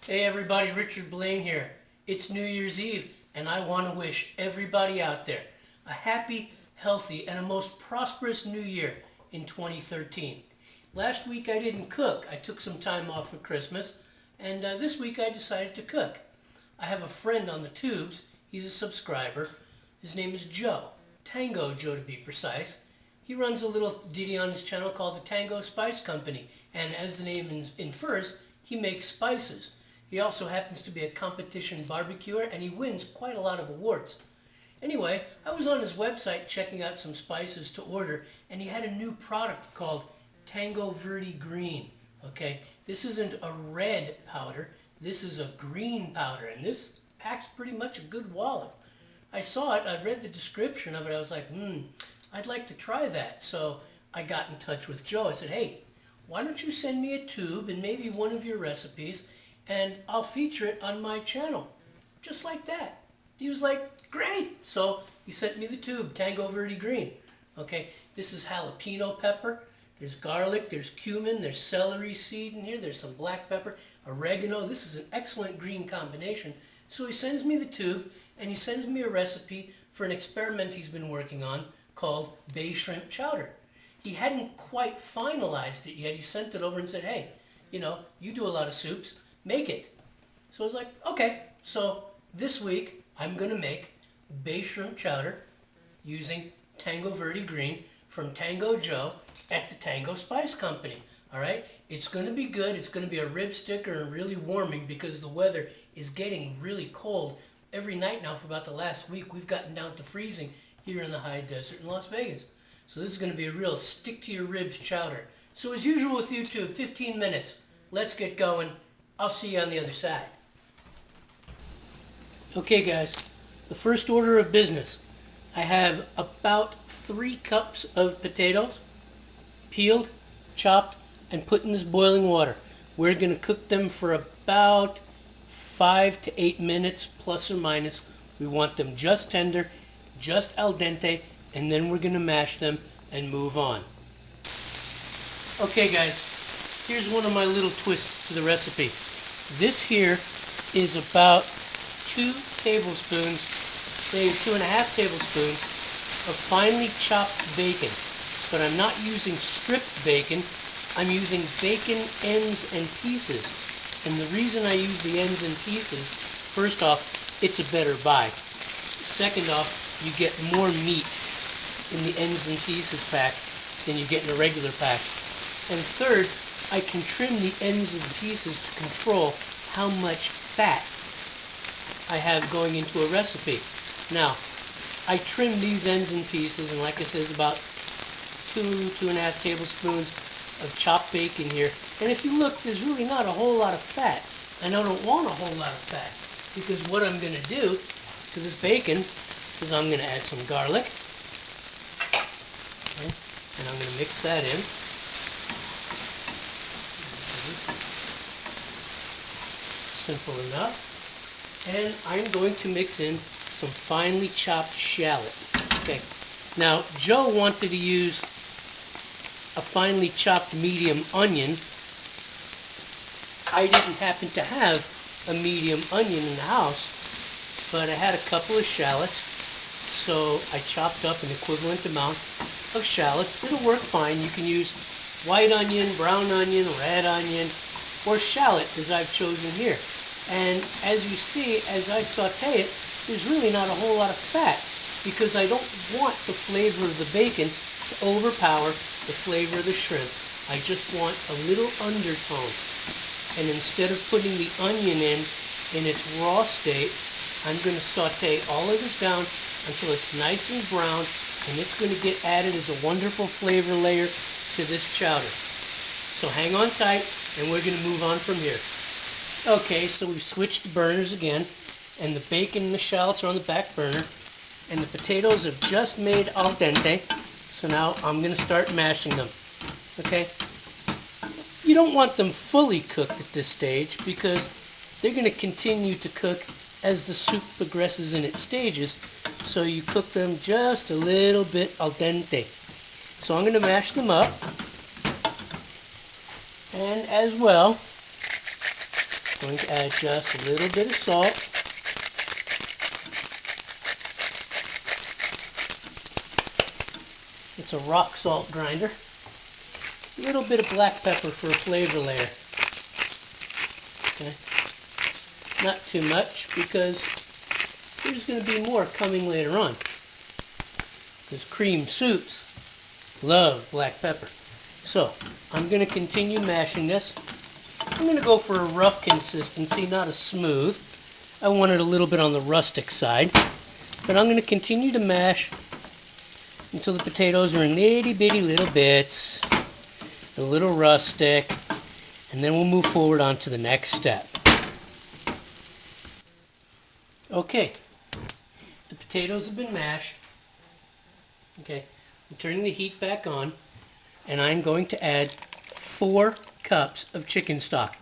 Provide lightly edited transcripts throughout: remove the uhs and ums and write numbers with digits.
Hey everybody, Richard Blaine here. It's New Year's Eve and I want to wish everybody out there a happy, healthy, and a most prosperous new year in 2013. Last week I didn't cook. I took some time off for Christmas and this week I decided to cook. I have a friend on the tubes. He's a subscriber. His name is Joe. Tango Joe to be precise. He runs a little ditty on his channel called the Tango Spice Company, and as the name infers, he makes spices. He also happens to be a competition barbecuer and he wins quite a lot of awards. Anyway, I was on his website checking out some spices to order and he had a new product called Tango Verde Green. Okay, this isn't a red powder, this is a green powder and this packs pretty much a good wallop. I saw it, I read the description of it, I was like, I'd like to try that. So I got in touch with Joe. I said, hey, why don't you send me a tube and maybe one of your recipes and I'll feature it on my channel. Just like that. He was like, great. So he sent me the tube, Tango Verde Green. Okay, this is jalapeno pepper. There's garlic, there's cumin, there's celery seed in here, there's some black pepper, oregano. This is an excellent green combination. So he sends me the tube and he sends me a recipe for an experiment he's been working on called bay shrimp chowder. He hadn't quite finalized it yet. He sent it over and said, hey, you do a lot of soups, make it. So I was like, okay. So this week I'm going to make bay shrimp chowder using Tango Verde Green from Tango Joe at the Tango Spice Company. All right, it's going to be good. It's going to be a rib sticker and really warming because the weather is getting really cold. Every night now for about the last week we've gotten down to freezing here in the high desert in Las Vegas. So this is going to be a real stick to your ribs chowder. So as usual with YouTube, 15 minutes. Let's get going. I'll see you on the other side. Okay guys, the first order of business. I have about 3 cups of potatoes, peeled, chopped, and put in this boiling water. We're going to cook them for about 5 to 8 minutes, plus or minus. We want them just tender, just al dente, and then we're going to mash them and move on. Okay guys, here's one of my little twists to the recipe. This here is about 2 tablespoons, say 2.5 tablespoons of finely chopped bacon. But I'm not using stripped bacon, I'm using bacon ends and pieces. And the reason I use the ends and pieces, first off, it's a better buy. Second off, you get more meat in the ends and pieces pack than you get in a regular pack. And third, I can trim the ends and pieces to control how much fat I have going into a recipe. Now, I trim these ends and pieces, and like I said, it's about 2.5 tablespoons of chopped bacon here. And if you look, there's really not a whole lot of fat. And I don't want a whole lot of fat, because what I'm going to do to this bacon is I'm going to add some garlic. Okay, and I'm going to mix that in. Simple enough. And I'm going to mix in some finely chopped shallot. Okay. Now, Joe wanted to use a finely chopped medium onion. I didn't happen to have a medium onion in the house, but I had a couple of shallots, so I chopped up an equivalent amount of shallots. It'll work fine. You can use white onion, brown onion, red onion, or shallot as I've chosen here. And as you see, as I saute it, there's really not a whole lot of fat because I don't want the flavor of the bacon to overpower the flavor of the shrimp. I just want a little undertone. And instead of putting the onion in its raw state, I'm going to saute all of this down until it's nice and brown, and it's going to get added as a wonderful flavor layer to this chowder. So hang on tight, and we're going to move on from here. Okay, so we've switched the burners again, and the bacon and the shallots are on the back burner, and the potatoes have just made al dente, so now I'm going to start mashing them. Okay? You don't want them fully cooked at this stage because they're going to continue to cook as the soup progresses in its stages, so you cook them just a little bit al dente. So I'm going to mash them up, and as well, going to add just a little bit of salt. It's a rock salt grinder. A little bit of black pepper for a flavor layer. Okay. Not too much, because there's going to be more coming later on. Because cream soups love black pepper. So, I'm going to continue mashing this. I'm going to go for a rough consistency, not a smooth. I want it a little bit on the rustic side. But I'm going to continue to mash until the potatoes are in itty bitty little bits, a little rustic, and then we'll move forward on to the next step. Okay, the potatoes have been mashed. Okay, I'm turning the heat back on, and I'm going to add 4 cups of chicken stock.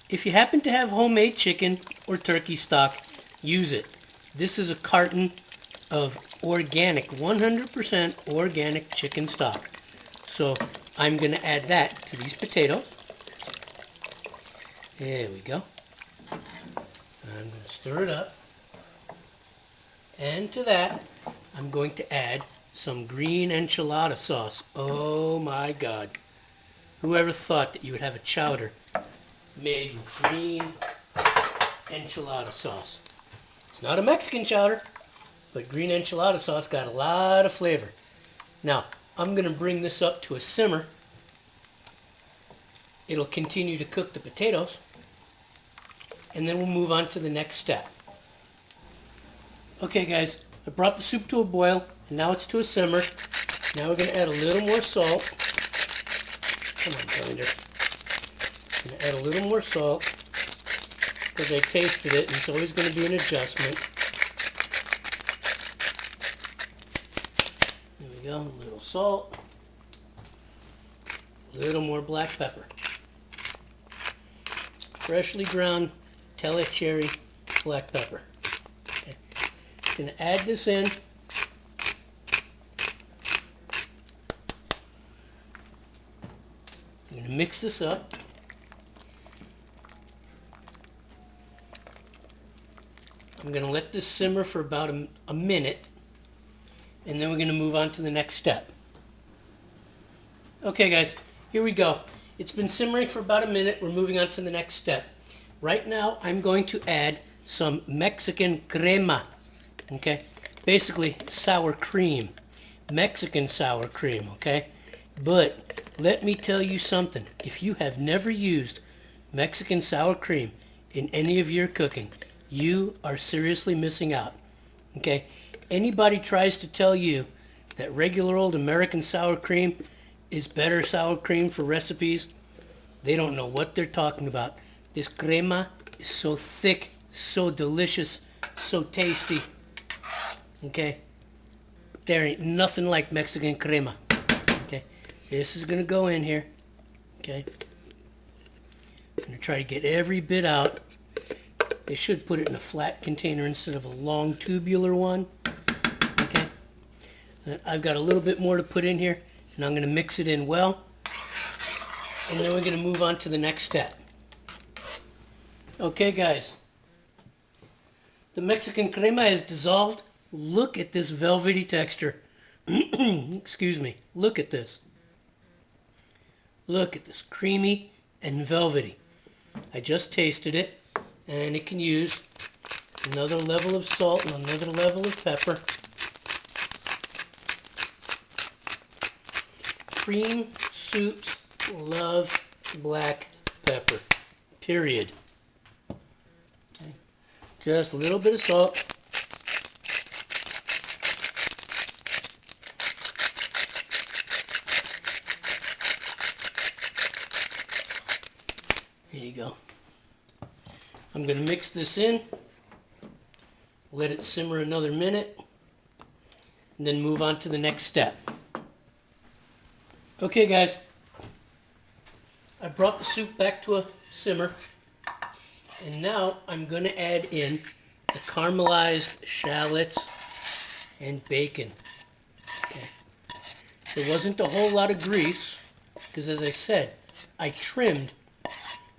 If you happen to have homemade chicken or turkey stock, use it. This is a carton of organic, 100% organic chicken stock. So I'm going to add that to these potatoes. There we go. I'm going to stir it up. And to that, I'm going to add some green enchilada sauce. Oh my God. Whoever thought that you would have a chowder made with green enchilada sauce? It's not a Mexican chowder, but green enchilada sauce got a lot of flavor. Now, I'm going to bring this up to a simmer. It'll continue to cook the potatoes, and then we'll move on to the next step. Okay guys, I brought the soup to a boil, and now it's to a simmer. Now we're going to add a little more salt. Come on, grinder. I'm going to add a little more salt, because I tasted it, and it's always going to be an adjustment. There we go, a little salt, a little more black pepper. Freshly ground cherry black pepper. Okay. Going to add this in. I'm going to mix this up. I'm going to let this simmer for about a minute, and then we're going to move on to the next step. Okay guys, here we go. It's been simmering for about a minute. We're moving on to the next step. Right now, I'm going to add some Mexican crema. Okay? Basically, sour cream. Mexican sour cream, okay? But let me tell you something. If you have never used Mexican sour cream in any of your cooking, you are seriously missing out. Okay? Anybody tries to tell you that regular old American sour cream is better sour cream for recipes, they don't know what they're talking about. This crema is so thick, so delicious, so tasty. Okay? There ain't nothing like Mexican crema. Okay? This is going to go in here. Okay? I'm going to try to get every bit out. They should put it in a flat container instead of a long tubular one. Okay? I've got a little bit more to put in here, and I'm going to mix it in well. And then we're going to move on to the next step. Okay guys, the Mexican crema is dissolved. Look at this velvety texture. Excuse me, look at this. Look at this, creamy and velvety. I just tasted it, and it can use another level of salt and another level of pepper. Cream soups love black pepper, period. Okay. Just a little bit of salt. There you go. I'm going to mix this in, let it simmer another minute, and then move on to the next step. Okay guys, I brought the soup back to a simmer, and now I'm going to add in the caramelized shallots and bacon. Okay. There wasn't a whole lot of grease, because as I said, I trimmed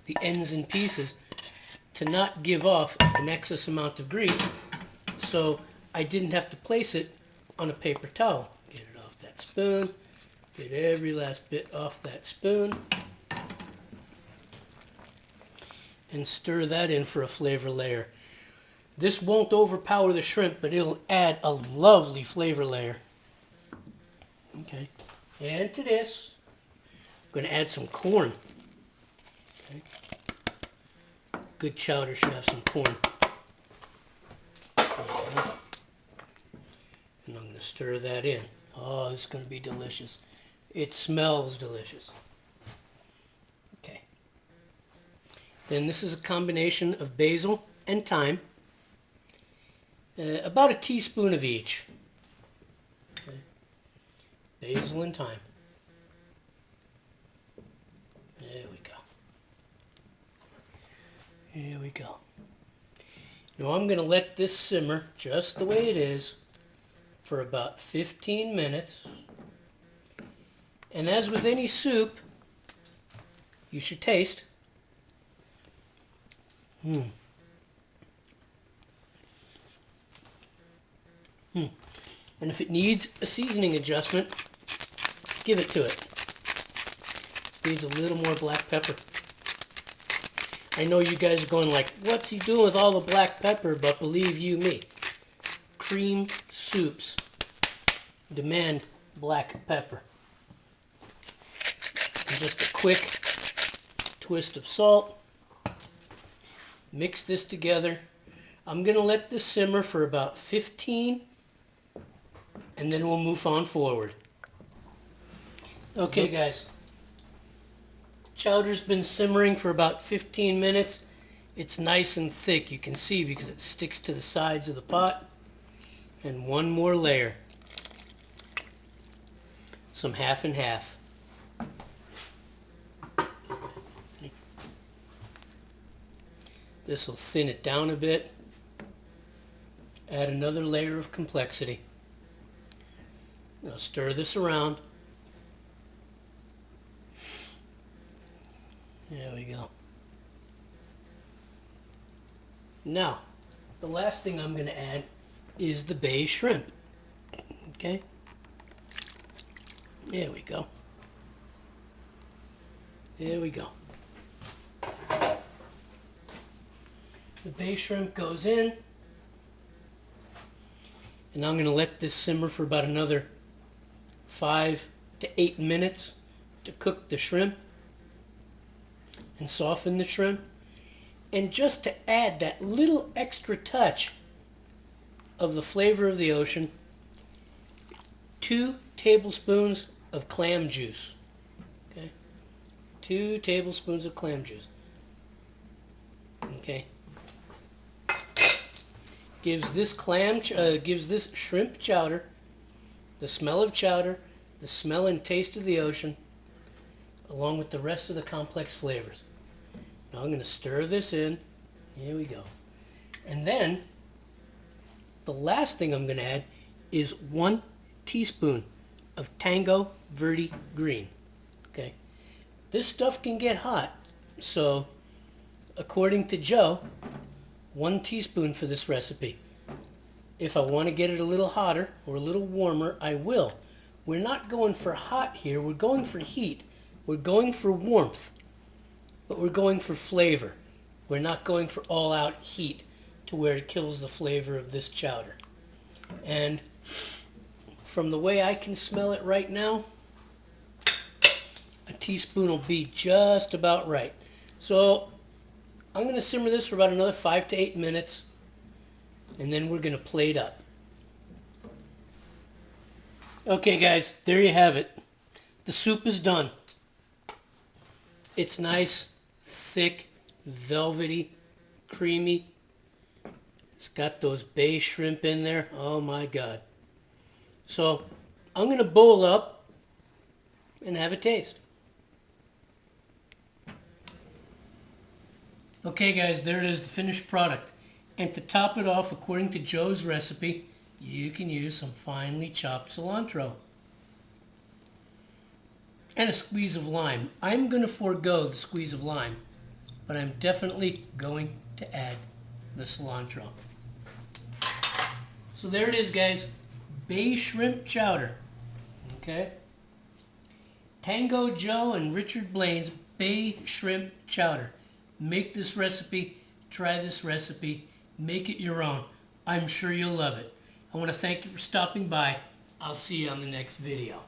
the ends and pieces, to not give off an excess amount of grease, so I didn't have to place it on a paper towel. Get it off that spoon, get every last bit off that spoon, and stir that in for a flavor layer. This won't overpower the shrimp, but it'll add a lovely flavor layer. Okay, and to this, I'm going to add some corn. Okay. Good chowder should have some corn. And I'm going to stir that in. Oh, it's going to be delicious. It smells delicious. Okay. Then this is a combination of basil and thyme. About a teaspoon of each. Okay. Basil and thyme. There we go. Here we go. Now I'm going to let this simmer just the way it is for about 15 minutes. And as with any soup, you should taste. And if it needs a seasoning adjustment, give it to it. This needs a little more black pepper. I know you guys are going like, what's he doing with all the black pepper? But believe you me, cream soups demand black pepper. And just a quick twist of salt. Mix this together. I'm going to let this simmer for about 15, and then we'll move on forward. Okay, guys. Chowder's been simmering for about 15 minutes. It's nice and thick, you can see, because it sticks to the sides of the pot. And one more layer. Some half and half. This will thin it down a bit. Add another layer of complexity. Now stir this around. There we go. Now, the last thing I'm going to add is the bay shrimp. Okay? There we go. There we go. The bay shrimp goes in. And I'm going to let this simmer for about another 5 to 8 minutes to cook the shrimp and soften the shrimp. And just to add that little extra touch of the flavor of the ocean, 2 tablespoons of clam juice. Okay? 2 tablespoons of clam juice. Okay? Gives this shrimp chowder the smell of chowder, the smell and taste of the ocean, along with the rest of the complex flavors. Now I'm going to stir this in. Here we go. And then the last thing I'm going to add is 1 teaspoon of Tango Verde green. Okay. This stuff can get hot, so according to Joe, 1 teaspoon for this recipe. If I want to get it a little hotter or a little warmer, I will. We're not going for hot here. We're going for heat. We're going for warmth. But we're going for flavor. We're not going for all-out heat to where it kills the flavor of this chowder. And from the way I can smell it right now, a teaspoon will be just about right. So I'm going to simmer this for about another 5 to 8 minutes, and then we're going to plate up. Okay guys, there you have it. The soup is done. It's nice, thick, velvety, creamy. It's got those bay shrimp in there. Oh my God. So I'm going to bowl up and have a taste. Okay guys, there it is, the finished product. And to top it off, according to Joe's recipe, you can use some finely chopped cilantro. And a squeeze of lime. I'm going to forego the squeeze of lime, but I'm definitely going to add the cilantro. So there it is, guys. Bay shrimp chowder. Okay? Tango Joe and Richard Blaine's bay shrimp chowder. Make this recipe. Try this recipe. Make it your own. I'm sure you'll love it. I want to thank you for stopping by. I'll see you on the next video.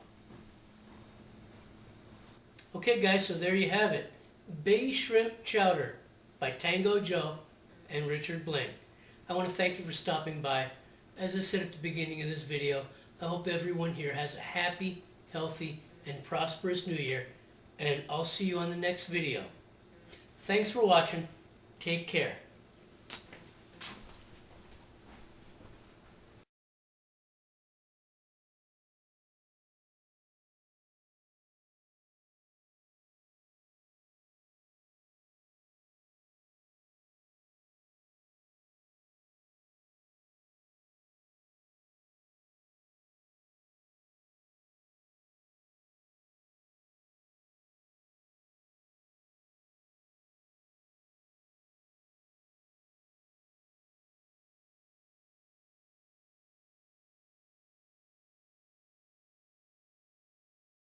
Okay, guys, so there you have it. Bay shrimp chowder by Tango Joe and Richard Blaine. I want to thank you for stopping by. As I said at the beginning of this video, I hope everyone here has a happy, healthy, and prosperous new year, and I'll see you on the next video. Thanks for watching. Take care.